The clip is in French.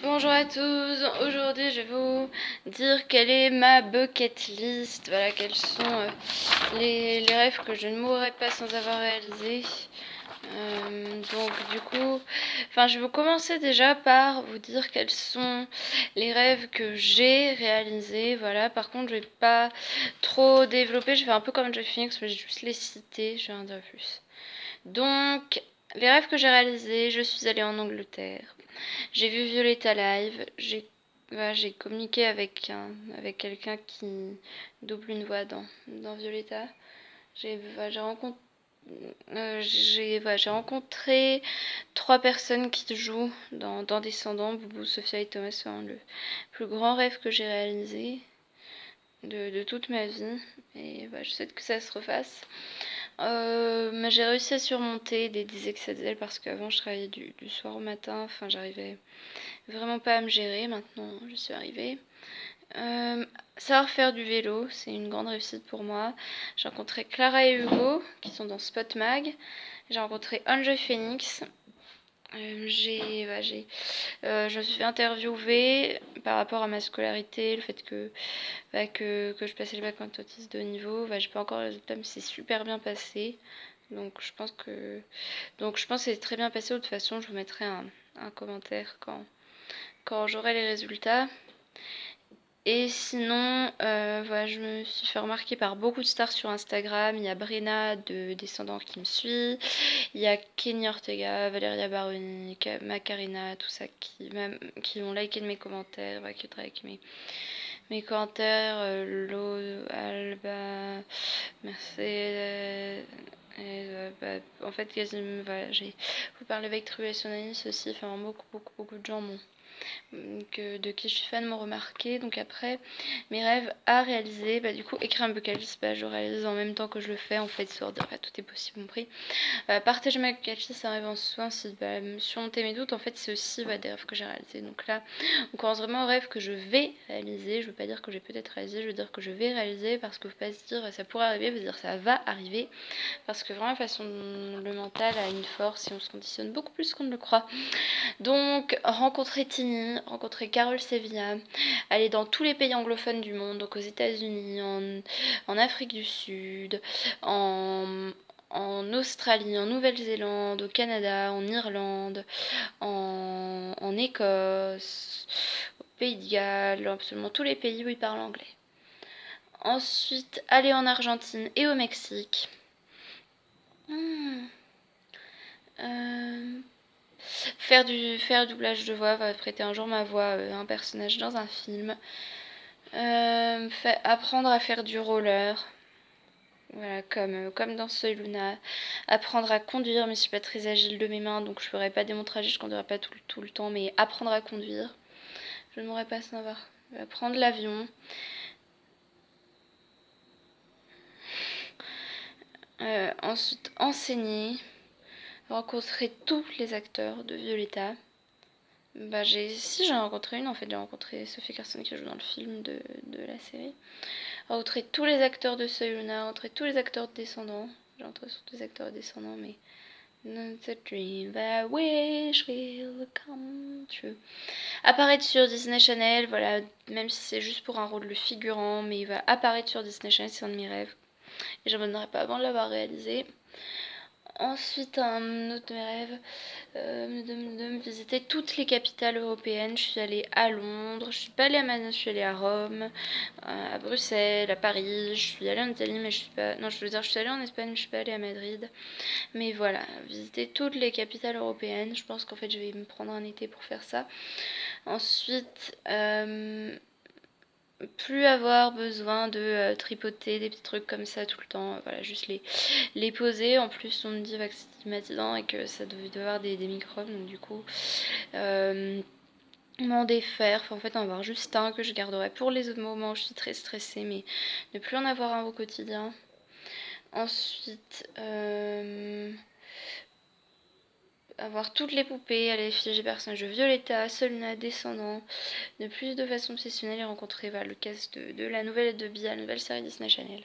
Bonjour à tous, aujourd'hui je vais vous dire quelle est ma bucket list, voilà quels sont les rêves que je ne mourrai pas sans avoir réalisés. Donc du coup, je vais vous commencer déjà par vous dire quels sont les rêves que j'ai réalisés, voilà. Par contre je vais pas trop développer, je vais faire un peu comme Joy Phoenix, mais je vais juste les citer, je vais en dire plus. Donc, les rêves que j'ai réalisés, je suis allée en Angleterre. J'ai vu Violetta live. J'ai communiqué avec quelqu'un qui double une voix dans Violetta. J'ai rencontré trois personnes qui jouent dans Descendants. Boubou, Sophia et Thomas sont le plus grand rêve que j'ai réalisé de toute ma vie. Et je souhaite que ça se refasse. Mais j'ai réussi à surmonter des excès de zèle parce qu'avant je travaillais du soir au matin, j'arrivais vraiment pas à me gérer, maintenant je suis arrivée. Savoir faire du vélo, c'est une grande réussite pour moi. J'ai rencontré Clara et Hugo qui sont dans Spot Mag. J'ai rencontré Enjoy Phoenix. Je me suis fait interviewer par rapport à ma scolarité, le fait que je passais le bac en autiste de haut niveau. J'ai pas encore le résultat, mais c'est super bien passé. Donc je pense que c'est très bien passé. De toute façon, je vous mettrai un commentaire quand j'aurai les résultats. Et sinon, je me suis fait remarquer par beaucoup de stars sur Instagram. Il y a Brenna de Descendants qui me suit. Il y a Kenny Ortega, Valeria Baroni, Macarena, tout ça qui ont liké mes commentaires, qui ont liké mes commentaires. Lo, Alba, merci. En fait, quasiment, j'ai vous parlez avec Truasonanis aussi. Beaucoup de gens de qui je suis fan m'ont remarqué. Donc après, mes rêves à réaliser, du coup, écrire un bucket list, je réalise en même temps que je le fais, en fait, histoire de tout est possible compris. Partager ma bucket list, c'est un rêve en soi, surmonter mes doutes, en fait, c'est aussi des rêves que j'ai réalisés. Donc là, on commence vraiment au rêve que je vais réaliser. Je veux pas dire que j'ai peut-être réalisé, je veux dire que je vais réaliser, parce que faut pas se dire ça pourrait arriver, faut dire ça va arriver, parce que vraiment, de toute façon, le mental a une force et on se conditionne beaucoup plus qu'on ne le croit. Donc, rencontrer Tini, rencontrer Carole Sevilla, aller dans tous les pays anglophones du monde, donc aux États-Unis, en Afrique du Sud, en Australie, en Nouvelle-Zélande, au Canada, en Irlande, en Écosse, au Pays de Galles, absolument tous les pays où ils parlent anglais. Ensuite, aller en Argentine et au Mexique. Faire du doublage de voix, prêter un jour ma voix à un personnage dans un film. Apprendre à faire du roller. Voilà, comme dans Soy Luna. Apprendre à conduire, mais je suis pas très agile de mes mains, donc je ferai pas des montrages, je conduirai pas tout le temps, mais apprendre à conduire. Je ne mourrai pas sans avoir. Prendre l'avion. Ensuite, enseigner. Rencontrer tous les acteurs de Violetta. J'en ai rencontré une en fait, j'ai rencontré Sophie Carson qui joue dans le film de la série. Rencontrer tous les acteurs de Soy Luna, rencontrer tous les acteurs de Descendants. J'ai rencontré surtout des acteurs de Descendants, mais Not a dream that I wish will come true. Apparaître sur Disney Channel, voilà, même si c'est juste pour un rôle de figurant, mais il va apparaître sur Disney Channel, c'est un de mes rêves. Et j'abandonnerai pas avant de l'avoir réalisé. Ensuite, un autre de mes rêves, de visiter toutes les capitales européennes. Je suis allée à Londres, je suis pas allée à Madrid, je suis allée à Rome, à Bruxelles, à Paris, je suis allée en Italie, mais je suis pas. Non, je veux dire, je suis allée en Espagne, mais je suis pas allée à Madrid. Mais voilà, visiter toutes les capitales européennes. Je pense qu'en fait, je vais me prendre un été pour faire ça. Ensuite, plus avoir besoin de tripoter des petits trucs comme ça tout le temps, voilà, juste les poser. En plus on me dit que c'est stigmatisant et que ça doit avoir des microbes, donc du coup m'en défaire, en fait en avoir juste un que je garderai pour les autres moments où je suis très stressée, mais ne plus en avoir un au quotidien. Ensuite avoir toutes les poupées, aller figer personnages de Violetta, Solina, Descendant, de plus de façon obsessionnelle et rencontrer le cast de la nouvelle de Bia, la nouvelle série Disney Channel.